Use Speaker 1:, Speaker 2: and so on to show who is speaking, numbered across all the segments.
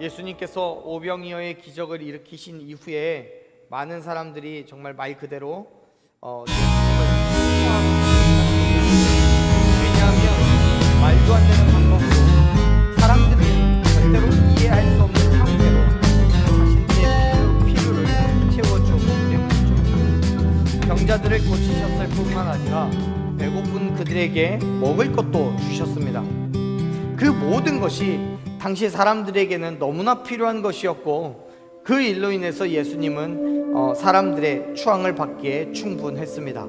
Speaker 1: 예수님께서 오병이어의 기적을 일으키신 이후에 많은 사람들이 정말 말 그대로 예수님을 왜냐하면 말도 안 되는 방법으로 사람들이 절대로 이해할 수 없는 형태로 자신의 필요를 채워주었기 때문이죠. 병자들을 고치셨을 뿐만 아니라 배고픈 그들에게 먹을 것도 주셨습니다. 그 모든 것이 당시 사람들에게는 너무나 필요한 것이었고, 그 일로 인해서 예수님은 사람들의 추앙을 받기에 충분했습니다.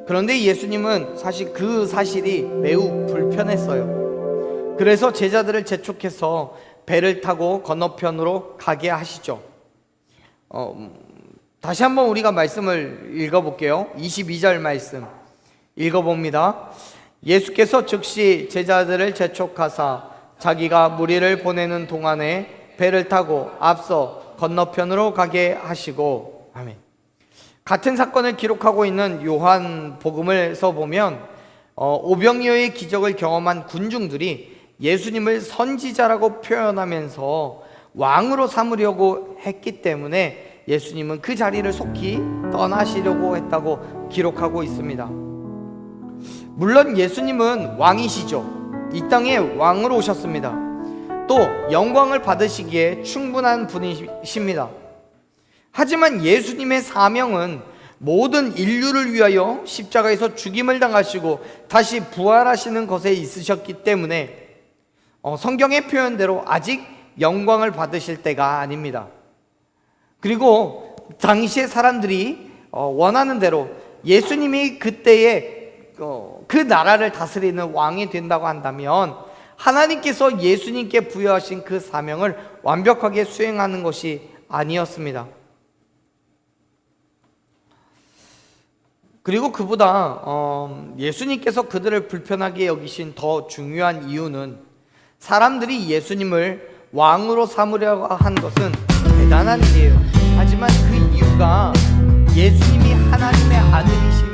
Speaker 1: 그런데 예수님은 사실 그 사실이 매우 불편했어요. 그래서 제자들을 재촉해서 배를 타고 건너편으로 가게 하시죠. 다시 한번 우리가 말씀을 읽어볼게요. 22절 말씀 읽어봅니다. 예수께서 즉시 제자들을 재촉하사 자기가 무리를 보내는 동안에 배를 타고 앞서 건너편으로 가게 하시고. 아멘. 같은 사건을 기록하고 있는 요한복음을서 보면 오병이어의 기적을 경험한 군중들이 예수님을 선지자라고 표현하면서 왕으로 삼으려고 했기 때문에 예수님은 그 자리를 속히 떠나시려고 했다고 기록하고 있습니다. 물론 예수님은 왕이시죠. 이 땅에 왕으로 오셨습니다. 또 영광을 받으시기에 충분한 분이십니다. 하지만 예수님의 사명은 모든 인류를 위하여 십자가에서 죽임을 당하시고 다시 부활하시는 것에 있으셨기 때문에 성경의 표현대로 아직 영광을 받으실 때가 아닙니다. 그리고 당시의 사람들이 원하는 대로 예수님이 그때에 그 나라를 다스리는 왕이 된다고 한다면 하나님께서 예수님께 부여하신 그 사명을 완벽하게 수행하는 것이 아니었습니다. 그리고 그보다 예수님께서 그들을 불편하게 여기신 더 중요한 이유는 사람들이 예수님을 왕으로 삼으려고 한 것은 대단한 일이에요. 하지만 그 이유가 예수님이 하나님의 아들이심을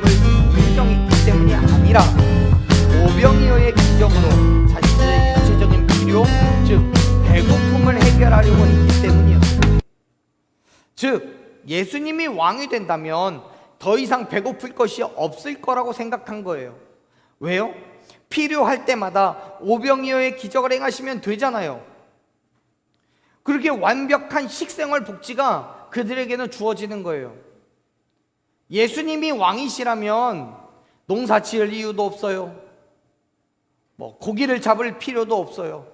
Speaker 1: 인정했기 때문이 아니라 오병이어의 기적으로 자신들의 육체적인 필요, 즉 배고픔을 해결하려고 했기 때문이었어요. 즉 예수님이 왕이 된다면 더 이상 배고플 것이 없을 거라고 생각한 거예요. 왜요? 필요할 때마다 오병이어의 기적을 행하시면 되잖아요. 그렇게 완벽한 식생활 복지가 그들에게는 주어지는 거예요. 예수님이 왕이시라면 농사 지을 이유도 없어요. 고기를 잡을 필요도 없어요.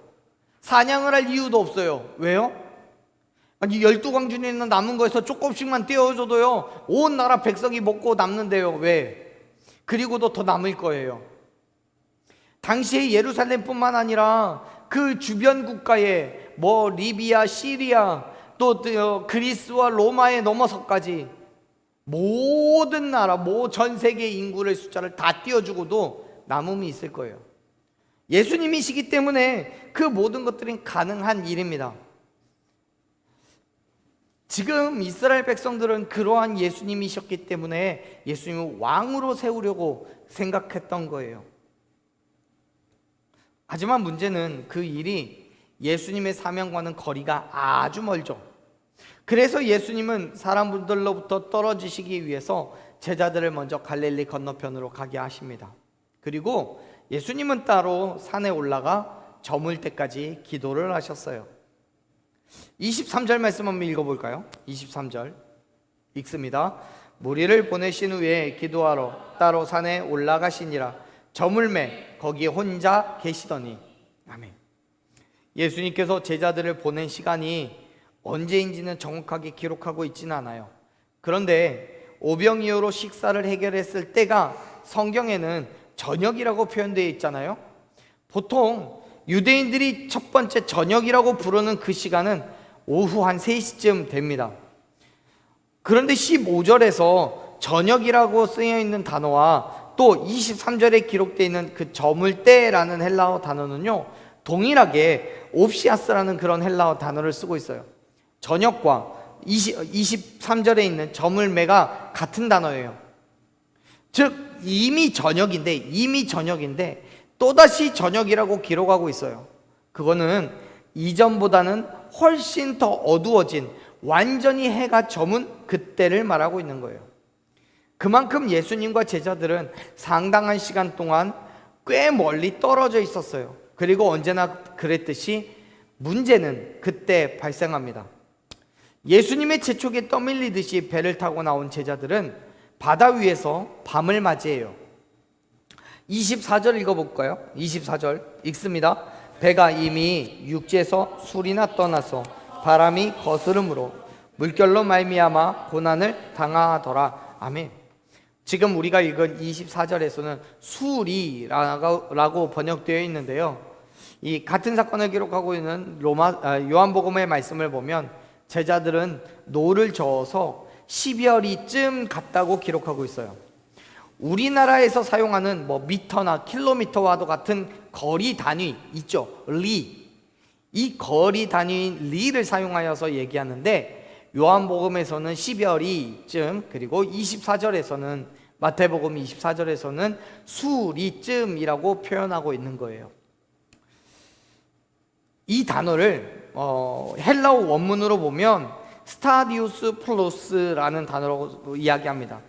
Speaker 1: 사냥을 할 이유도 없어요. 왜요? 아니 12광 중에 남은 거에서 조금씩만 떼어줘도요 온 나라 백성이 먹고 남는데요. 왜? 그리고도 더 남을 거예요. 당시에 예루살렘뿐만 아니라 그 주변 국가에 리비아, 시리아, 또 그리스와 로마에 넘어서까지 모든 나라, 전 세계 인구의 숫자를 다 띄워주고도 남음이 있을 거예요. 예수님이시기 때문에 그 모든 것들은 가능한 일입니다. 지금 이스라엘 백성들은 그러한 예수님이셨기 때문에 예수님을 왕으로 세우려고 생각했던 거예요. 하지만 문제는 그 일이 예수님의 사명과는 거리가 아주 멀죠. 그래서 예수님은 사람들로부터 떨어지시기 위해서 제자들을 먼저 갈릴리 건너편으로 가게 하십니다. 그리고 예수님은 따로 산에 올라가 저물 때까지 기도를 하셨어요. 23절 말씀 한번 읽어볼까요? 23절 읽습니다. 무리를 보내신 후에 기도하러 따로 산에 올라가시니라. 저물매 거기에 혼자 계시더니. 아멘. 예수님께서 제자들을 보낸 시간이 언제인지는 정확하게 기록하고 있지는 않아요. 그런데 오병이어로 식사를 해결했을 때가 성경에는 저녁이라고 표현되어 있잖아요. 보통 유대인들이 첫 번째 저녁이라고 부르는 그 시간은 오후 한 3시쯤 됩니다. 그런데 15절에서 저녁이라고 쓰여 있는 단어와 또 23절에 기록되어 있는 그 저물 때라는 헬라어 단어는요 동일하게 옵시아스라는 그런 헬라어 단어를 쓰고 있어요. 저녁과 23절에 있는 저물매가 같은 단어예요. 즉 이미 저녁인데 또다시 저녁이라고 기록하고 있어요. 그거는 이전보다는 훨씬 더 어두워진, 완전히 해가 저문 그때를 말하고 있는 거예요. 그만큼 예수님과 제자들은 상당한 시간 동안 꽤 멀리 떨어져 있었어요. 그리고 언제나 그랬듯이 문제는 그때 발생합니다. 예수님의 재촉에 떠밀리듯이 배를 타고 나온 제자들은 바다 위에서 밤을 맞이해요. 24절 읽어볼까요? 24절 읽습니다. 배가 이미 육지에서 술이나 떠나서 바람이 거스름으로 물결로 말미암아 고난을 당하더라. 아멘. 지금 우리가 읽은 24절에서는 수리라고 번역되어 있는데요, 이 같은 사건을 기록하고 있는 요한복음의 말씀을 보면 제자들은 노를 저어서 12여리쯤 갔다고 기록하고 있어요. 우리나라에서 사용하는 미터나 킬로미터와도 같은 거리 단위 있죠, 리. 이 거리 단위인 리를 사용하여서 얘기하는데, 요한복음에서는 10여리쯤, 그리고 24절에서는 마태복음 24절에서는 수리쯤이라고 표현하고 있는 거예요. 이 단어를 헬라어 원문으로 보면 스타디우스 플루스라는 단어로 이야기합니다.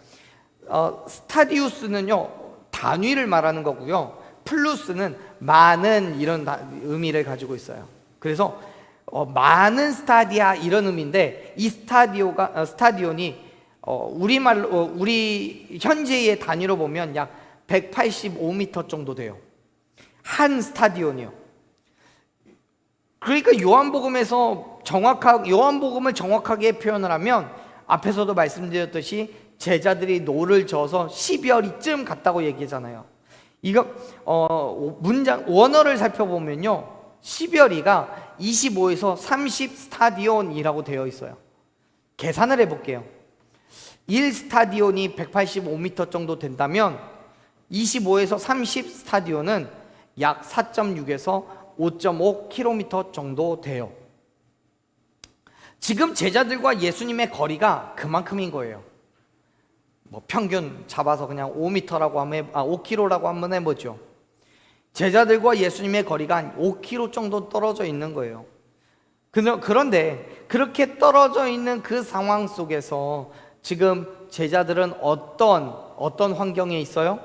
Speaker 1: 스타디우스는요, 단위를 말하는 거고요, 플루스는 많은, 이런 의미를 가지고 있어요. 그래서 많은 스타디아, 이런 의미인데, 이 스타디온이 우리말로, 우리 현재의 단위로 보면 약 185m 정도 돼요. 한 스타디온이요. 그러니까 요한복음을 정확하게 표현을 하면, 앞에서도 말씀드렸듯이 제자들이 노를 저어서 10여리쯤 갔다고 얘기하잖아요. 이거 원어를 살펴보면요, 10여리가 25에서 30 스타디온이라고 되어 있어요. 계산을 해볼게요. 1 스타디온이 185m 정도 된다면 25에서 30 스타디온은 약 4.6에서 5.5km 정도 돼요. 지금 제자들과 예수님의 거리가 그만큼인 거예요. 평균 잡아서 그냥 5km라고 한번 해보죠. 제자들과 예수님의 거리가 한 5km 정도 떨어져 있는 거예요. 그런데 그렇게 떨어져 있는 그 상황 속에서 지금 제자들은 어떤 환경에 있어요?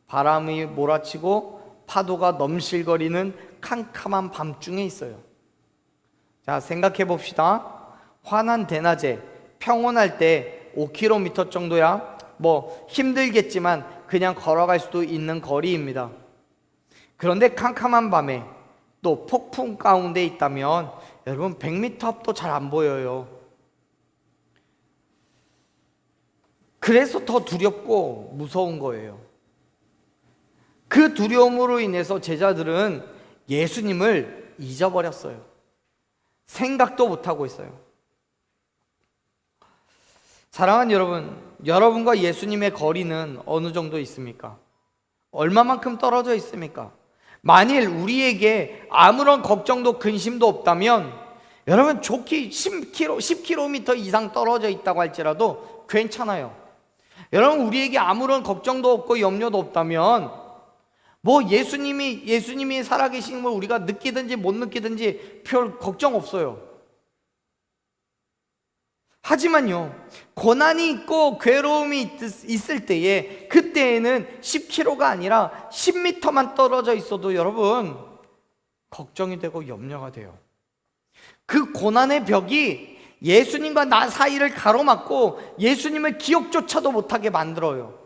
Speaker 1: 바람이 몰아치고 파도가 넘실거리는 캄캄한 밤중에 있어요. 자, 생각해 봅시다. 환한 대낮에 평온할 때 5km 정도야 힘들겠지만 그냥 걸어갈 수도 있는 거리입니다. 그런데 캄캄한 밤에 또 폭풍 가운데 있다면 여러분 100m 앞도 잘 안 보여요. 그래서 더 두렵고 무서운 거예요. 그 두려움으로 인해서 제자들은 예수님을 잊어버렸어요. 생각도 못하고 있어요. 사랑하는 여러분, 여러분과 예수님의 거리는 어느 정도 있습니까? 얼마만큼 떨어져 있습니까? 만일 우리에게 아무런 걱정도 근심도 없다면 여러분 좋게 10km 이상 떨어져 있다고 할지라도 괜찮아요. 여러분 우리에게 아무런 걱정도 없고 염려도 없다면 예수님이 살아계신 걸 우리가 느끼든지 못 느끼든지 별 걱정 없어요. 하지만요, 고난이 있고 괴로움이 있을 때에, 그때에는 10km가 아니라 10m만 떨어져 있어도 여러분 걱정이 되고 염려가 돼요. 그 고난의 벽이 예수님과 나 사이를 가로막고 예수님을 기억조차도 못하게 만들어요.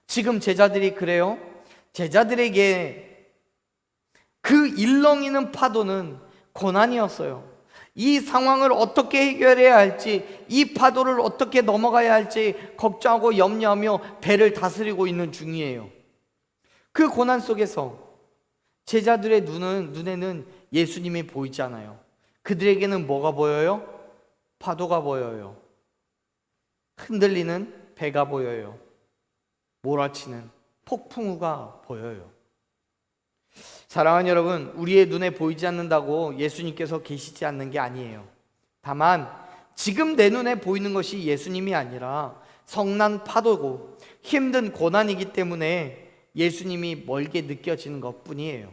Speaker 1: 지금 제자들이 그래요. 제자들에게 그 일렁이는 파도는 고난이었어요. 이 상황을 어떻게 해결해야 할지, 이 파도를 어떻게 넘어가야 할지 걱정하고 염려하며 배를 다스리고 있는 중이에요. 그 고난 속에서 제자들의 눈에는 예수님이 보이지 않아요. 그들에게는 뭐가 보여요? 파도가 보여요. 흔들리는 배가 보여요. 몰아치는 폭풍우가 보여요. 사랑하는 여러분, 우리의 눈에 보이지 않는다고 예수님께서 계시지 않는 게 아니에요. 다만 지금 내 눈에 보이는 것이 예수님이 아니라 성난 파도고 힘든 고난이기 때문에 예수님이 멀게 느껴지는 것뿐이에요.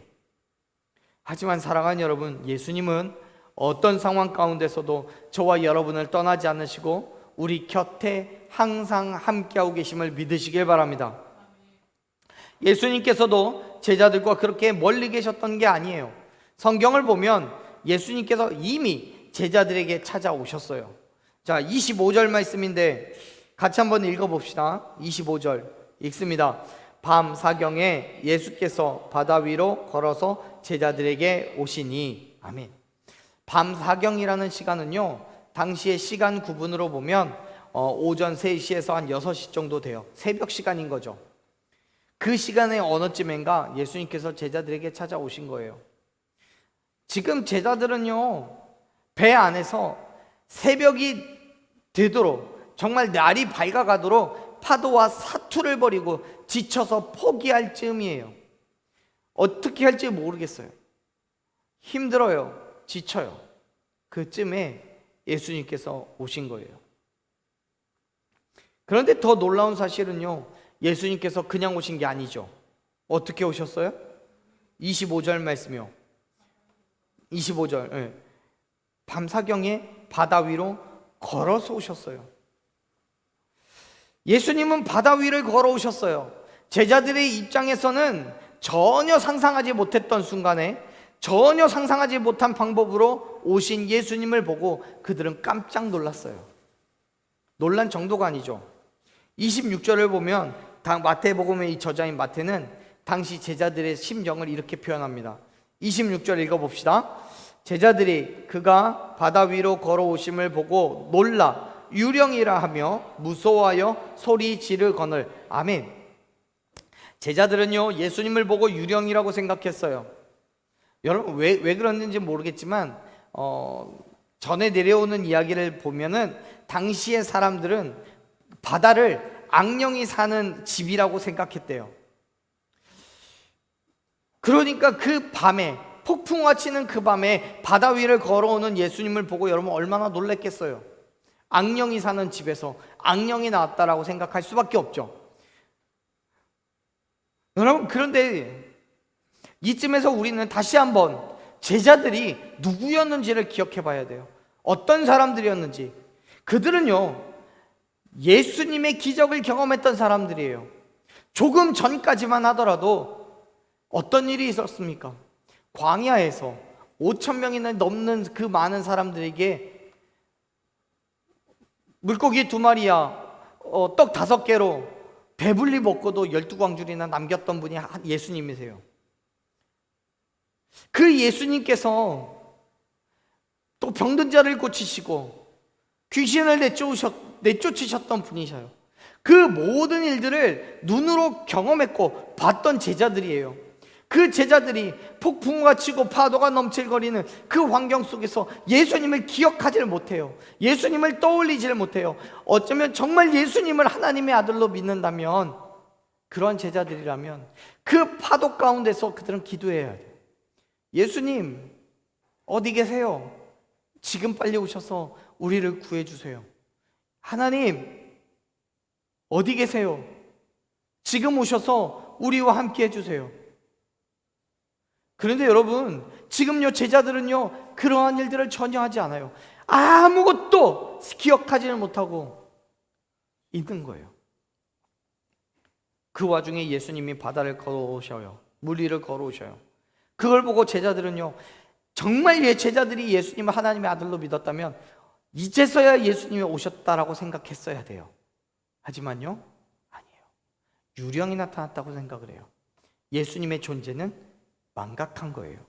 Speaker 1: 하지만 사랑하는 여러분, 예수님은 어떤 상황 가운데서도 저와 여러분을 떠나지 않으시고 우리 곁에 항상 함께하고 계심을 믿으시길 바랍니다. 예수님께서도 제자들과 그렇게 멀리 계셨던 게 아니에요. 성경을 보면 예수님께서 이미 제자들에게 찾아오셨어요. 자, 25절 말씀인데 같이 한번 읽어봅시다. 25절 읽습니다. 밤 사경에 예수께서 바다 위로 걸어서 제자들에게 오시니. 아멘. 밤 사경이라는 시간은요, 당시의 시간 구분으로 보면 오전 3시에서 한 6시 정도 돼요. 새벽 시간인 거죠. 그 시간에 어느쯤인가 예수님께서 제자들에게 찾아오신 거예요. 지금 제자들은요, 배 안에서 새벽이 되도록, 정말 날이 밝아가도록 파도와 사투를 벌이고 지쳐서 포기할 즈음이에요. 어떻게 할지 모르겠어요. 힘들어요. 지쳐요. 그쯤에 예수님께서 오신 거예요. 그런데 더 놀라운 사실은요, 예수님께서 그냥 오신 게 아니죠. 어떻게 오셨어요? 25절 말씀이요. 25절. 네. 밤사경에 바다 위로 걸어서 오셨어요. 예수님은 바다 위를 걸어오셨어요. 제자들의 입장에서는 전혀 상상하지 못했던 순간에, 전혀 상상하지 못한 방법으로 오신 예수님을 보고 그들은 깜짝 놀랐어요. 놀란 정도가 아니죠. 26절을 보면 마태복음의 이 저자인 마태는 당시 제자들의 심정을 이렇게 표현합니다. 26절 읽어봅시다. 제자들이 그가 바다 위로 걸어오심을 보고 놀라 유령이라 하며 무서워하여 소리 지르거늘. 아멘. 제자들은요, 예수님을 보고 유령이라고 생각했어요. 여러분 왜 그랬는지 모르겠지만 전에 내려오는 이야기를 보면은 당시의 사람들은 바다를 악령이 사는 집이라고 생각했대요. 그러니까 그 밤에, 폭풍과 치는 그 밤에 바다 위를 걸어오는 예수님을 보고 여러분 얼마나 놀랬겠어요. 악령이 사는 집에서 악령이 나왔다라고 생각할 수밖에 없죠. 여러분, 그런데 이쯤에서 우리는 다시 한번 제자들이 누구였는지를 기억해 봐야 돼요. 어떤 사람들이었는지. 그들은요, 예수님의 기적을 경험했던 사람들이에요. 조금 전까지만 하더라도 어떤 일이 있었습니까? 광야에서 5,000명이나 넘는 그 많은 사람들에게 물고기 2마리야 떡 5개로 배불리 먹고도 12광줄이나 남겼던 분이 예수님이세요. 그 예수님께서 또 병든 자를 고치시고 귀신을 내쫓으셨던 분이셔요. 그 모든 일들을 눈으로 경험했고 봤던 제자들이에요. 그 제자들이 폭풍우가 치고 파도가 넘칠거리는 그 환경 속에서 예수님을 기억하지를 못해요. 예수님을 떠올리지를 못해요. 어쩌면 정말 예수님을 하나님의 아들로 믿는다면, 그런 제자들이라면 그 파도 가운데서 그들은 기도해야 돼요. 예수님, 어디 계세요? 지금 빨리 오셔서 우리를 구해주세요. 하나님, 어디 계세요? 지금 오셔서 우리와 함께 해주세요. 그런데 여러분, 지금요 제자들은요 그러한 일들을 전혀 하지 않아요. 아무것도 기억하지는 못하고 있는 거예요. 그 와중에 예수님이 바다를 걸어오셔요. 물 위를 걸어오셔요. 그걸 보고 제자들은요, 정말 제자들이 예수님을 하나님의 아들로 믿었다면 이제서야 예수님이 오셨다라고 생각했어야 돼요. 하지만요, 아니에요. 유령이 나타났다고 생각을 해요. 예수님의 존재는 망각한 거예요.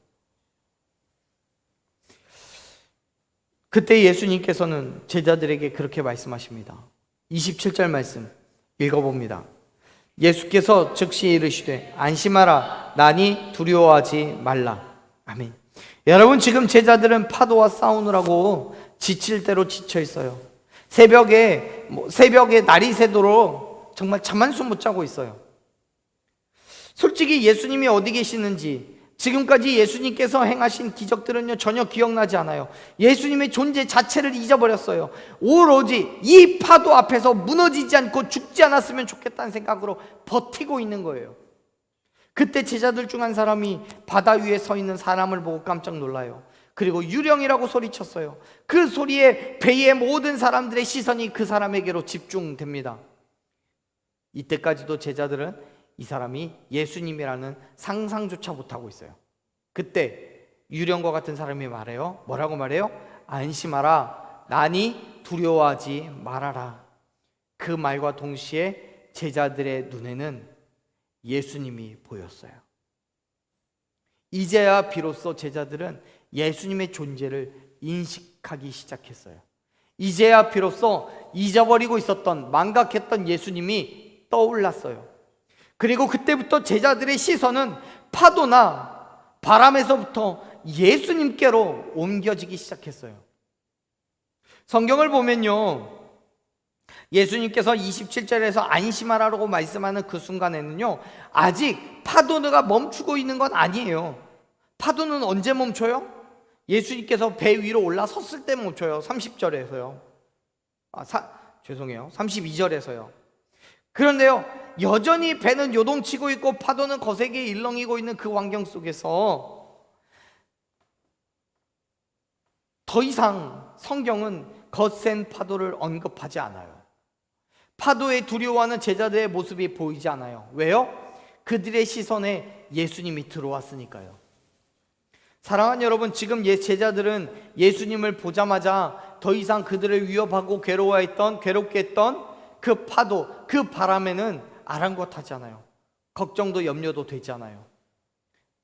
Speaker 1: 그때 예수님께서는 제자들에게 그렇게 말씀하십니다. 27절 말씀 읽어봅니다. 예수께서 즉시 이르시되 안심하라, 나니 두려워하지 말라. 아멘. 여러분, 지금 제자들은 파도와 싸우느라고 지칠 대로 지쳐 있어요. 새벽에 날이 새도록 정말 잠 한숨 못 자고 있어요. 솔직히 예수님이 어디 계시는지, 지금까지 예수님께서 행하신 기적들은요 전혀 기억나지 않아요. 예수님의 존재 자체를 잊어버렸어요. 오로지 이 파도 앞에서 무너지지 않고 죽지 않았으면 좋겠다는 생각으로 버티고 있는 거예요. 그때 제자들 중 한 사람이 바다 위에 서 있는 사람을 보고 깜짝 놀라요. 그리고 유령이라고 소리쳤어요. 그 소리에 배의 모든 사람들의 시선이 그 사람에게로 집중됩니다. 이때까지도 제자들은 이 사람이 예수님이라는 상상조차 못하고 있어요. 그때 유령과 같은 사람이 말해요. 뭐라고 말해요? 안심하라, 나니 두려워하지 말아라. 그 말과 동시에 제자들의 눈에는 예수님이 보였어요. 이제야 비로소 제자들은 예수님의 존재를 인식하기 시작했어요. 이제야 비로소 잊어버리고 있었던, 망각했던 예수님이 떠올랐어요. 그리고 그때부터 제자들의 시선은 파도나 바람에서부터 예수님께로 옮겨지기 시작했어요. 성경을 보면요, 예수님께서 27절에서 안심하라고 말씀하는 그 순간에는요, 아직 파도가 멈추고 있는 건 아니에요. 파도는 언제 멈춰요? 예수님께서 배 위로 올라섰을 때 멈춰요. 30절에서요. 32절에서요. 그런데요, 여전히 배는 요동치고 있고 파도는 거세게 일렁이고 있는 그 환경 속에서 더 이상 성경은 거센 파도를 언급하지 않아요. 파도에 두려워하는 제자들의 모습이 보이지 않아요. 왜요? 그들의 시선에 예수님이 들어왔으니까요. 사랑하는 여러분, 지금 제자들은 예수님을 보자마자 더 이상 그들을 위협하고 괴롭게 했던 그 파도, 그 바람에는 아랑곳하지 않아요. 걱정도 염려도 되지 않아요.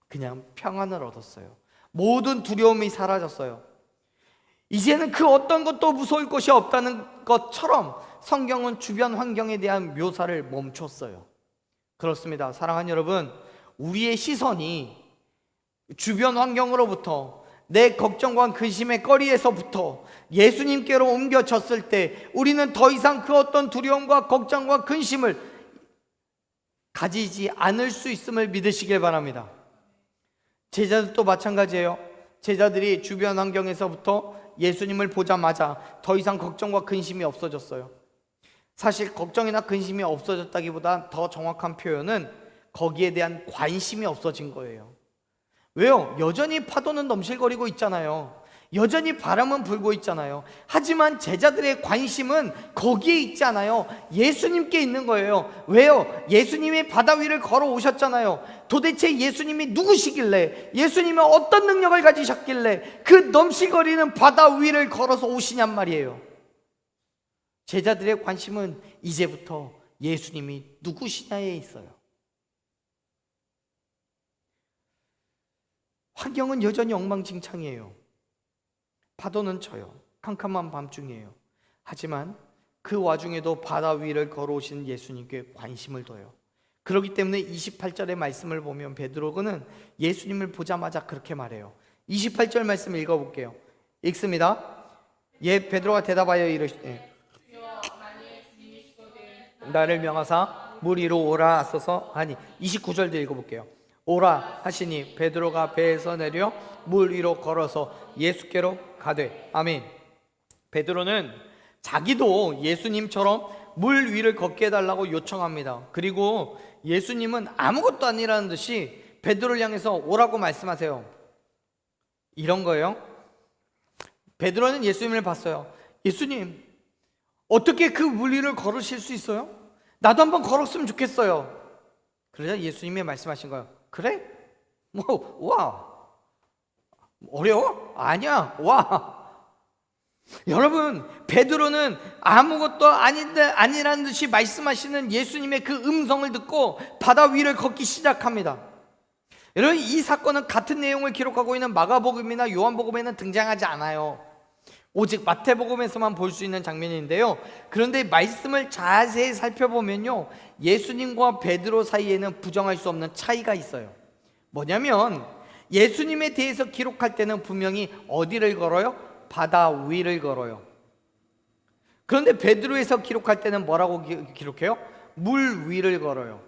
Speaker 1: 그냥 평안을 얻었어요. 모든 두려움이 사라졌어요. 이제는 그 어떤 것도 무서울 것이 없다는 것처럼 성경은 주변 환경에 대한 묘사를 멈췄어요. 그렇습니다. 사랑하는 여러분, 우리의 시선이 주변 환경으로부터, 내 걱정과 근심의 거리에서부터 예수님께로 옮겨졌을 때 우리는 더 이상 그 어떤 두려움과 걱정과 근심을 가지지 않을 수 있음을 믿으시길 바랍니다. 제자들도 마찬가지예요. 제자들이 주변 환경에서부터 예수님을 보자마자 더 이상 걱정과 근심이 없어졌어요. 사실 걱정이나 근심이 없어졌다기보다 더 정확한 표현은 거기에 대한 관심이 없어진 거예요. 왜요? 여전히 파도는 넘실거리고 있잖아요. 여전히 바람은 불고 있잖아요. 하지만 제자들의 관심은 거기에 있지 않아요. 예수님께 있는 거예요. 왜요? 예수님이 바다 위를 걸어오셨잖아요. 도대체 예수님이 누구시길래, 예수님은 어떤 능력을 가지셨길래 그 넘실거리는 바다 위를 걸어서 오시냔 말이에요. 제자들의 관심은 이제부터 예수님이 누구시냐에 있어요. 환경은 여전히 엉망진창이에요. 파도는 쳐요. 캄캄한 밤중이에요. 하지만 그 와중에도 바다 위를 걸어오신 예수님께 관심을 둬요. 그렇기 때문에 28절의 말씀을 보면 베드로는 예수님을 보자마자 그렇게 말해요. 28절 말씀 읽어볼게요. 읽습니다. 베드로가 대답하여 이르시되 나를 명하사 물 위로 오라 하소서 하니, 29절도 읽어볼게요. 오라 하시니 베드로가 배에서 내려 물 위로 걸어서 예수께로 가되. 아멘. 베드로는 자기도 예수님처럼 물 위를 걷게 해달라고 요청합니다. 그리고 예수님은 아무것도 아니라는 듯이 베드로를 향해서 오라고 말씀하세요. 이런 거예요. 베드로는 예수님을 봤어요. 예수님, 어떻게 그 물 위를 걸으실 수 있어요? 나도 한번 걸었으면 좋겠어요. 그러자 예수님이 말씀하신 거예요. 그래? 와. 어려워? 아니야. 와. 여러분, 베드로는 아무것도 아니라는 듯이 말씀하시는 예수님의 그 음성을 듣고 바다 위를 걷기 시작합니다. 여러분, 이 사건은 같은 내용을 기록하고 있는 마가복음이나 요한복음에는 등장하지 않아요. 오직 마태복음에서만 볼 수 있는 장면인데요. 그런데 말씀을 자세히 살펴보면요, 예수님과 베드로 사이에는 부정할 수 없는 차이가 있어요. 뭐냐면 예수님에 대해서 기록할 때는 분명히 어디를 걸어요? 바다 위를 걸어요. 그런데 베드로에서 기록할 때는 뭐라고 기록해요? 물 위를 걸어요.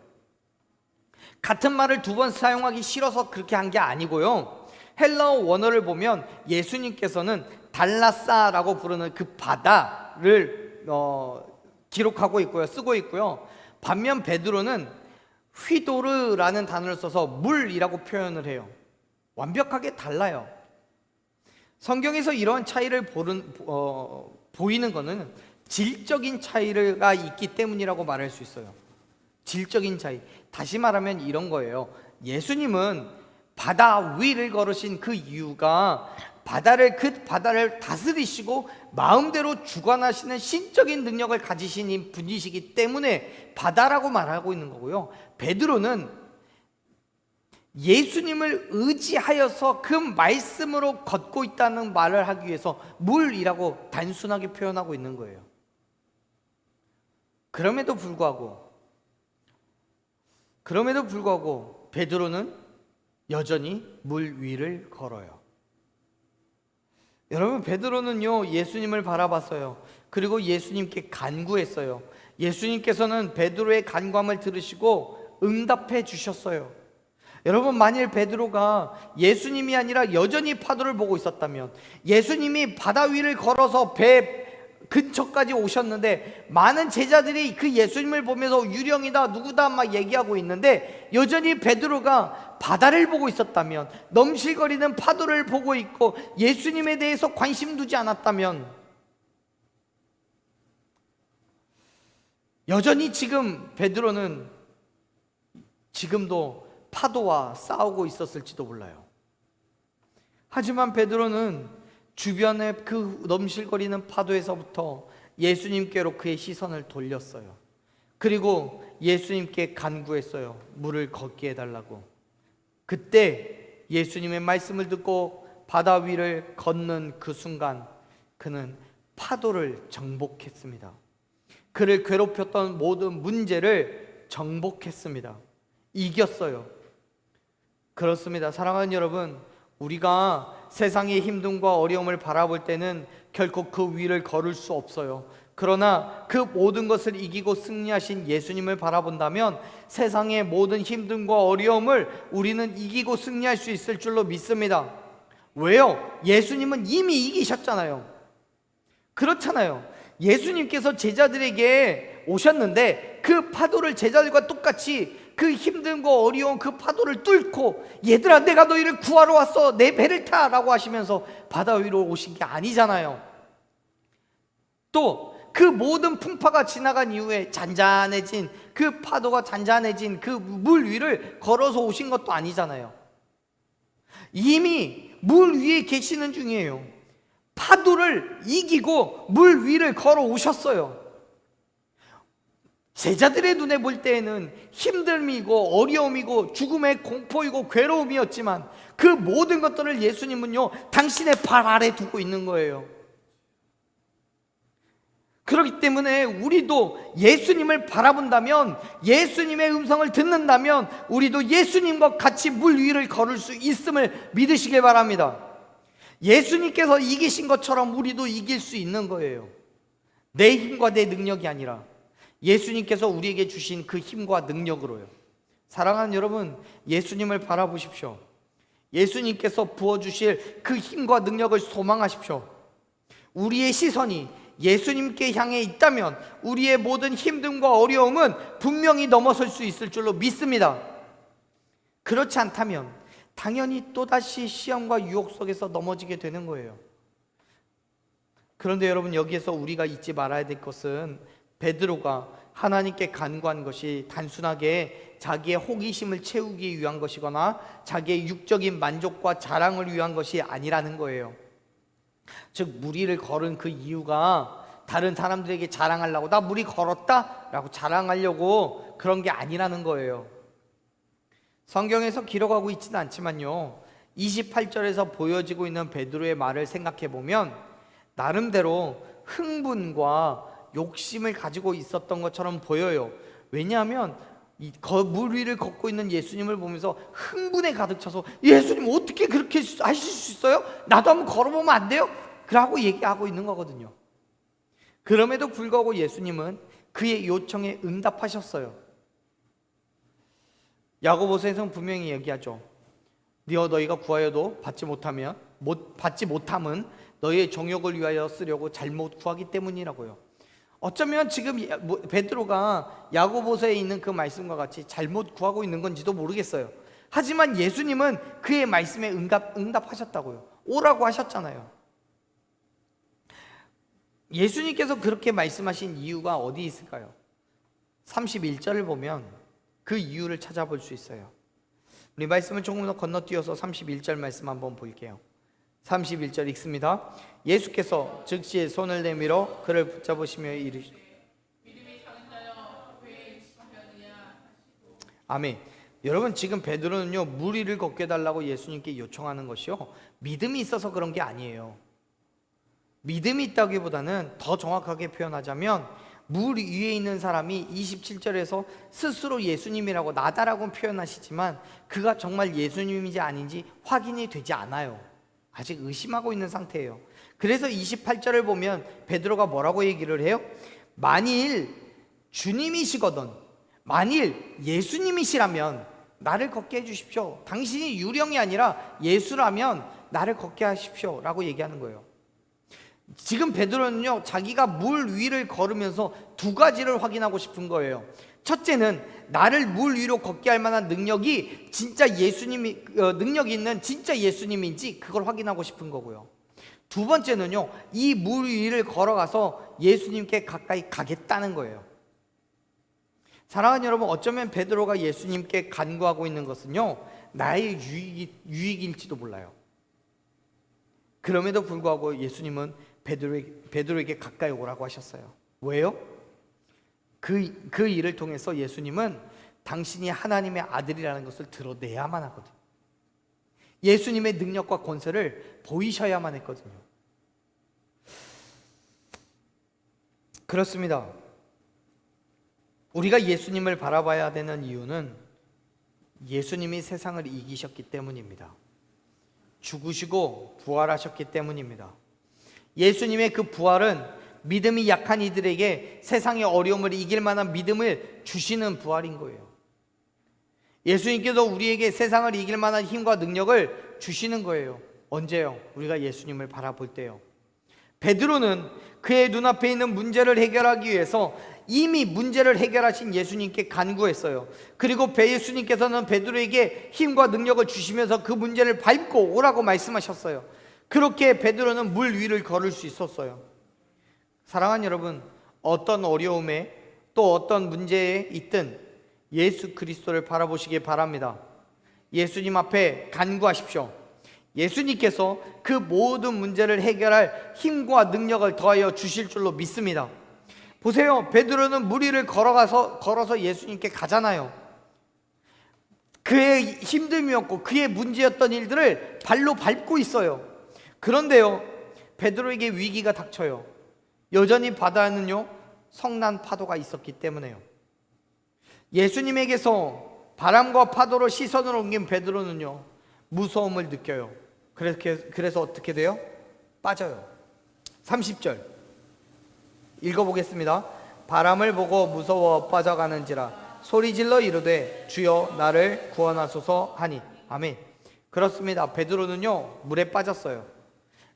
Speaker 1: 같은 말을 두 번 사용하기 싫어서 그렇게 한 게 아니고요, 헬라어 원어를 보면 예수님께서는 달라사라고 부르는 그 바다를 기록하고 있고요, 쓰고 있고요. 반면 베드로는 휘도르라는 단어를 써서 물이라고 표현을 해요. 완벽하게 달라요. 성경에서 이러한 차이를 보이는 것은 질적인 차이가 있기 때문이라고 말할 수 있어요. 질적인 차이. 다시 말하면 이런 거예요. 예수님은 바다 위를 걸으신 그 이유가 그 바다를 다스리시고 마음대로 주관하시는 신적인 능력을 가지신 분이시기 때문에 바다라고 말하고 있는 거고요. 베드로는 예수님을 의지하여서 그 말씀으로 걷고 있다는 말을 하기 위해서 물이라고 단순하게 표현하고 있는 거예요. 그럼에도 불구하고 베드로는 여전히 물 위를 걸어요. 여러분, 베드로는요 예수님을 바라봤어요. 그리고 예수님께 간구했어요. 예수님께서는 베드로의 간구함을 들으시고 응답해 주셨어요. 여러분, 만일 베드로가 예수님이 아니라 여전히 파도를 보고 있었다면, 예수님이 바다 위를 걸어서 배 근처까지 오셨는데 많은 제자들이 그 예수님을 보면서 유령이다 누구다 막 얘기하고 있는데 여전히 베드로가 바다를 보고 있었다면, 넘실거리는 파도를 보고 있고 예수님에 대해서 관심 두지 않았다면, 여전히 지금 베드로는 지금도 파도와 싸우고 있었을지도 몰라요. 하지만 베드로는 주변의 그 넘실거리는 파도에서부터 예수님께로 그의 시선을 돌렸어요. 그리고 예수님께 간구했어요. 물을 걷게 해달라고. 그때 예수님의 말씀을 듣고 바다 위를 걷는 그 순간 그는 파도를 정복했습니다. 그를 괴롭혔던 모든 문제를 정복했습니다. 이겼어요. 그렇습니다. 사랑하는 여러분, 우리가 세상의 힘듦과 어려움을 바라볼 때는 결코 그 위를 걸을 수 없어요. 그러나 그 모든 것을 이기고 승리하신 예수님을 바라본다면 세상의 모든 힘듦과 어려움을 우리는 이기고 승리할 수 있을 줄로 믿습니다. 왜요? 예수님은 이미 이기셨잖아요. 그렇잖아요. 예수님께서 제자들에게 오셨는데 그 파도를 제자들과 똑같이 그 힘듦과 어려운 그 파도를 뚫고, 얘들아 내가 너희를 구하러 왔어, 내 배를 타 라고 하시면서 바다 위로 오신 게 아니잖아요. 또 그 모든 풍파가 지나간 이후에 잔잔해진 그 파도가 잔잔해진 그 물 위를 걸어서 오신 것도 아니잖아요. 이미 물 위에 계시는 중이에요. 파도를 이기고 물 위를 걸어 오셨어요. 제자들의 눈에 볼 때에는 힘듦이고 어려움이고 죽음의 공포이고 괴로움이었지만 그 모든 것들을 예수님은요 당신의 발 아래 두고 있는 거예요. 그렇기 때문에 우리도 예수님을 바라본다면, 예수님의 음성을 듣는다면 우리도 예수님과 같이 물 위를 걸을 수 있음을 믿으시길 바랍니다. 예수님께서 이기신 것처럼 우리도 이길 수 있는 거예요. 내 힘과 내 능력이 아니라 예수님께서 우리에게 주신 그 힘과 능력으로요. 사랑하는 여러분, 예수님을 바라보십시오. 예수님께서 부어주실 그 힘과 능력을 소망하십시오. 우리의 시선이 예수님께 향해 있다면 우리의 모든 힘듦과 어려움은 분명히 넘어설 수 있을 줄로 믿습니다. 그렇지 않다면 당연히 또다시 시험과 유혹 속에서 넘어지게 되는 거예요. 그런데 여러분, 여기에서 우리가 잊지 말아야 될 것은 베드로가 하나님께 간구한 것이 단순하게 자기의 호기심을 채우기 위한 것이거나 자기의 육적인 만족과 자랑을 위한 것이 아니라는 거예요. 즉 물 위를 걸은 그 이유가 다른 사람들에게 자랑하려고, 나 물 위 걸었다 라고 자랑하려고 그런 게 아니라는 거예요. 성경에서 기록하고 있지는 않지만요 28절에서 보여지고 있는 베드로의 말을 생각해 보면 나름대로 흥분과 욕심을 가지고 있었던 것처럼 보여요. 왜냐하면 물 위를 걷고 있는 예수님을 보면서 흥분에 가득 차서, 예수님 어떻게 그렇게 하실 수 있어요? 나도 한번 걸어보면 안 돼요? 그러고 얘기하고 있는 거거든요. 그럼에도 불구하고 예수님은 그의 요청에 응답하셨어요. 야고보서에서는 분명히 얘기하죠. 너희가 구하여도 받지 못함은 너희의 정욕을 위하여 쓰려고 잘못 구하기 때문이라고요. 어쩌면 지금 베드로가 야고보서에 있는 그 말씀과 같이 잘못 구하고 있는 건지도 모르겠어요. 하지만 예수님은 그의 말씀에 응답하셨다고요. 오라고 하셨잖아요. 예수님께서 그렇게 말씀하신 이유가 어디 있을까요? 31절을 보면 그 이유를 찾아볼 수 있어요. 우리 말씀을 조금 더 건너뛰어서 31절 말씀 한번 볼게요. 31절 읽습니다. 예수께서 즉시 손을 내밀어 그를 붙잡으시며 이르시되 아멘. 여러분, 지금 베드로는요, 물 위를 걷게 해달라고 예수님께 요청하는 것이요, 믿음이 있어서 그런 게 아니에요. 믿음이 있다기보다는 더 정확하게 표현하자면 물 위에 있는 사람이 27절에서 스스로 예수님이라고 나다라고 표현하시지만 그가 정말 예수님인지 아닌지 확인이 되지 않아요. 아직 의심하고 있는 상태예요. 그래서 28절을 보면 베드로가 뭐라고 얘기를 해요? 만일 주님이시거든, 만일 예수님이시라면 나를 걷게 해주십시오. 당신이 유령이 아니라 예수라면 나를 걷게 하십시오 라고 얘기하는 거예요. 지금 베드로는요, 자기가 물 위를 걸으면서 두 가지를 확인하고 싶은 거예요. 첫째는 나를 물 위로 걷게 할 만한 능력이 진짜 예수님이 능력이 있는 진짜 예수님인지 그걸 확인하고 싶은 거고요. 두 번째는요, 이 물 위를 걸어가서 예수님께 가까이 가겠다는 거예요. 사랑하는 여러분, 어쩌면 베드로가 예수님께 간구하고 있는 것은요, 나의 유익일지도 몰라요. 그럼에도 불구하고 예수님은 베드로에게 가까이 오라고 하셨어요. 왜요? 그 일을 통해서 예수님은 당신이 하나님의 아들이라는 것을 드러내야만 하거든요. 예수님의 능력과 권세를 보이셔야만 했거든요. 그렇습니다. 우리가 예수님을 바라봐야 되는 이유는 예수님이 세상을 이기셨기 때문입니다. 죽으시고 부활하셨기 때문입니다. 예수님의 그 부활은 믿음이 약한 이들에게 세상의 어려움을 이길 만한 믿음을 주시는 부활인 거예요. 예수님께서 우리에게 세상을 이길 만한 힘과 능력을 주시는 거예요. 언제요? 우리가 예수님을 바라볼 때요. 베드로는 그의 눈앞에 있는 문제를 해결하기 위해서 이미 문제를 해결하신 예수님께 간구했어요. 그리고 예수님께서는 베드로에게 힘과 능력을 주시면서 그 문제를 밟고 오라고 말씀하셨어요. 그렇게 베드로는 물 위를 걸을 수 있었어요. 사랑하는 여러분, 어떤 어려움에 또 어떤 문제에 있든 예수 그리스도를 바라보시기 바랍니다. 예수님 앞에 간구하십시오. 예수님께서 그 모든 문제를 해결할 힘과 능력을 더하여 주실 줄로 믿습니다. 보세요, 베드로는 물 위를 걸어서 예수님께 가잖아요. 그의 힘듦이었고 그의 문제였던 일들을 발로 밟고 있어요. 그런데요, 베드로에게 위기가 닥쳐요. 여전히 바다에는요, 성난 파도가 있었기 때문에요. 예수님에게서 바람과 파도로 시선을 옮긴 베드로는요, 무서움을 느껴요. 그래서 어떻게 돼요? 빠져요. 30절 읽어보겠습니다. 바람을 보고 무서워 빠져가는지라 소리질러 이르되 주여 나를 구원하소서 하니. 아멘. 그렇습니다. 베드로는요, 물에 빠졌어요.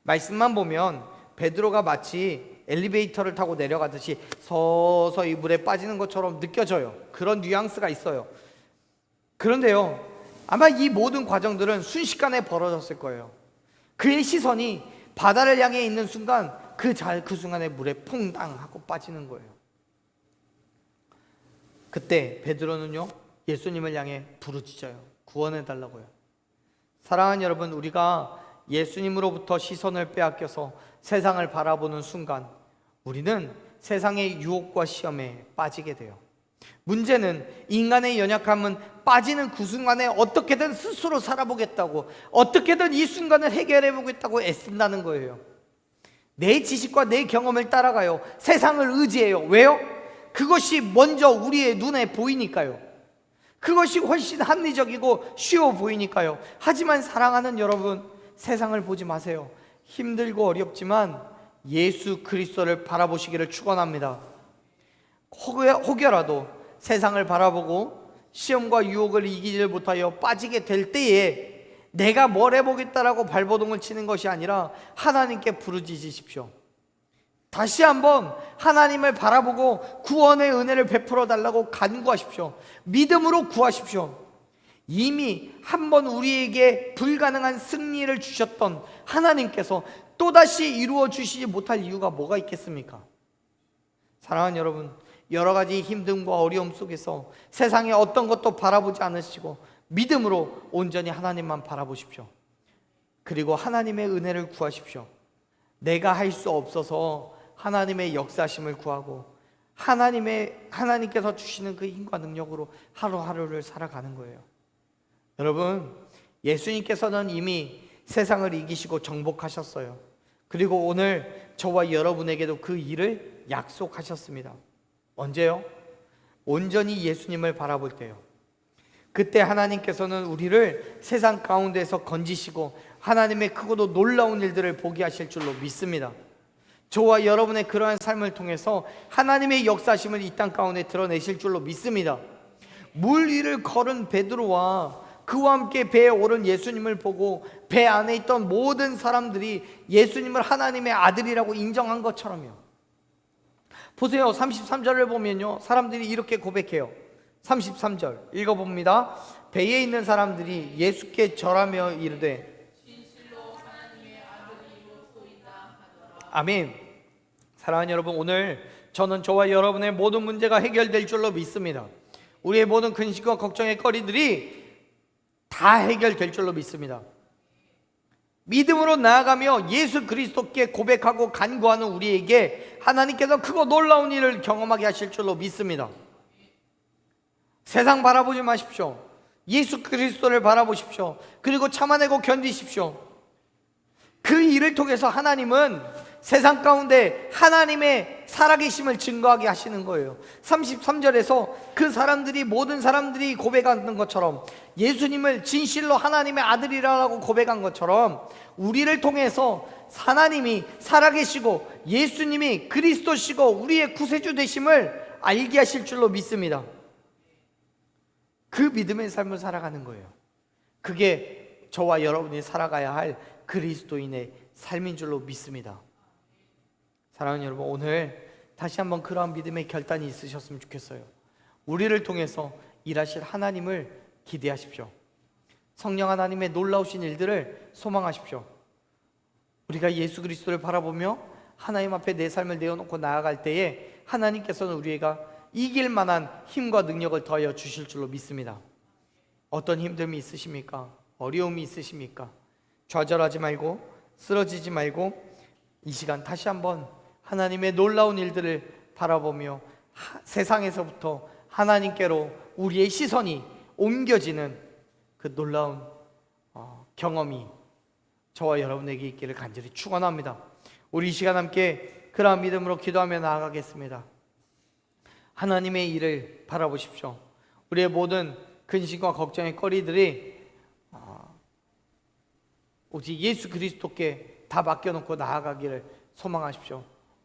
Speaker 1: 말씀만 보면 베드로가 마치 엘리베이터를 타고 내려가듯이 서서히 물에 빠지는 것처럼 느껴져요. 그런 뉘앙스가 있어요. 그런데요, 아마 이 모든 과정들은 순식간에 벌어졌을 거예요. 그의 시선이 바다를 향해 있는 순간 그 순간에 물에 퐁당 하고 빠지는 거예요. 그때 베드로는요, 예수님을 향해 부르짖어요. 구원해달라고요. 사랑하는 여러분, 우리가 예수님으로부터 시선을 빼앗겨서 세상을 바라보는 순간 우리는 세상의 유혹과 시험에 빠지게 돼요. 문제는 인간의 연약함은 빠지는 그 순간에 어떻게든 스스로 살아보겠다고, 어떻게든 이 순간을 해결해 보겠다고 애쓴다는 거예요. 내 지식과 내 경험을 따라가요. 세상을 의지해요. 왜요? 그것이 먼저 우리의 눈에 보이니까요. 그것이 훨씬 합리적이고 쉬워 보이니까요. 하지만 사랑하는 여러분, 세상을 보지 마세요. 힘들고 어렵지만 예수 그리스도를 바라보시기를 축원합니다. 혹여라도 세상을 바라보고 시험과 유혹을 이기지 못하여 빠지게 될 때에 내가 뭘 해보겠다라고 발버둥을 치는 것이 아니라 하나님께 부르짖으십시오. 다시 한번 하나님을 바라보고 구원의 은혜를 베풀어 달라고 간구하십시오. 믿음으로 구하십시오. 이미 한번 우리에게 불가능한 승리를 주셨던 하나님께서 또다시 이루어 주시지 못할 이유가 뭐가 있겠습니까? 사랑하는 여러분, 여러 가지 힘듦과 어려움 속에서 세상의 어떤 것도 바라보지 않으시고 믿음으로 온전히 하나님만 바라보십시오. 그리고 하나님의 은혜를 구하십시오. 내가 할 수 없어서 하나님의 역사심을 구하고 하나님께서 주시는 그 힘과 능력으로 하루하루를 살아가는 거예요. 여러분, 예수님께서는 이미 세상을 이기시고 정복하셨어요. 그리고 오늘 저와 여러분에게도 그 일을 약속하셨습니다. 언제요? 온전히 예수님을 바라볼 때요. 그때 하나님께서는 우리를 세상 가운데서 건지시고 하나님의 크고도 놀라운 일들을 보게 하실 줄로 믿습니다. 저와 여러분의 그러한 삶을 통해서 하나님의 역사심을 이 땅 가운데 드러내실 줄로 믿습니다. 물 위를 걸은 베드로와 그와 함께 배에 오른 예수님을 보고 배 안에 있던 모든 사람들이 예수님을 하나님의 아들이라고 인정한 것처럼요. 보세요. 33절을 보면요, 사람들이 이렇게 고백해요. 33절 읽어봅니다. 배에 있는 사람들이 예수께 절하며 이르되 진실로 하나님의 아들이로소이다 하더라. 아멘. 사랑하는 여러분, 오늘 저는 저와 여러분의 모든 문제가 해결될 줄로 믿습니다. 우리의 모든 근심과 걱정의 거리들이 다 해결될 줄로 믿습니다. 믿음으로 나아가며 예수 그리스도께 고백하고 간구하는 우리에게 하나님께서 크고 놀라운 일을 경험하게 하실 줄로 믿습니다. 세상 바라보지 마십시오. 예수 그리스도를 바라보십시오. 그리고 참아내고 견디십시오. 그 일을 통해서 하나님은 세상 가운데 하나님의 살아계심을 증거하게 하시는 거예요. 33절에서 그 사람들이, 모든 사람들이 고백하는 것처럼, 예수님을 진실로 하나님의 아들이라고 고백한 것처럼 우리를 통해서 하나님이 살아계시고 예수님이 그리스도시고 우리의 구세주 되심을 알게 하실 줄로 믿습니다. 그 믿음의 삶을 살아가는 거예요. 그게 저와 여러분이 살아가야 할 그리스도인의 삶인 줄로 믿습니다. 사랑하는 여러분, 오늘 다시 한번 그러한 믿음의 결단이 있으셨으면 좋겠어요. 우리를 통해서 일하실 하나님을 기대하십시오. 성령 하나님의 놀라우신 일들을 소망하십시오. 우리가 예수 그리스도를 바라보며 하나님 앞에 내 삶을 내어놓고 나아갈 때에 하나님께서는 우리가 이길 만한 힘과 능력을 더하여 주실 줄로 믿습니다. 어떤 힘듦이 있으십니까? 어려움이 있으십니까? 좌절하지 말고 쓰러지지 말고 이 시간 다시 한번 하나님의 놀라운 일들을 바라보며 세상에서부터 하나님께로 우리의 시선이 옮겨지는 그 놀라운 경험이 저와 여러분에게 있기를 간절히 축원합니다. 우리 이 시간 함께 그러한 믿음으로 기도하며 나아가겠습니다. 하나님의 일을 바라보십시오. 우리의 모든 근심과 걱정의 거리들이 오직 예수 그리스도께 다 맡겨놓고 나아가기를 소망하십시오.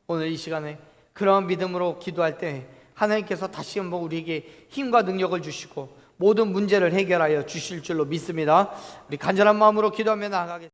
Speaker 1: 오늘 이 시간에 그러한 믿음으로 기도할 때 하나님께서 다시 한번 우리에게 힘과 능력을 주시고 모든 문제를 해결하여 주실 줄로 믿습니다. 우리 간절한 마음으로 기도하며 나아가겠습니다.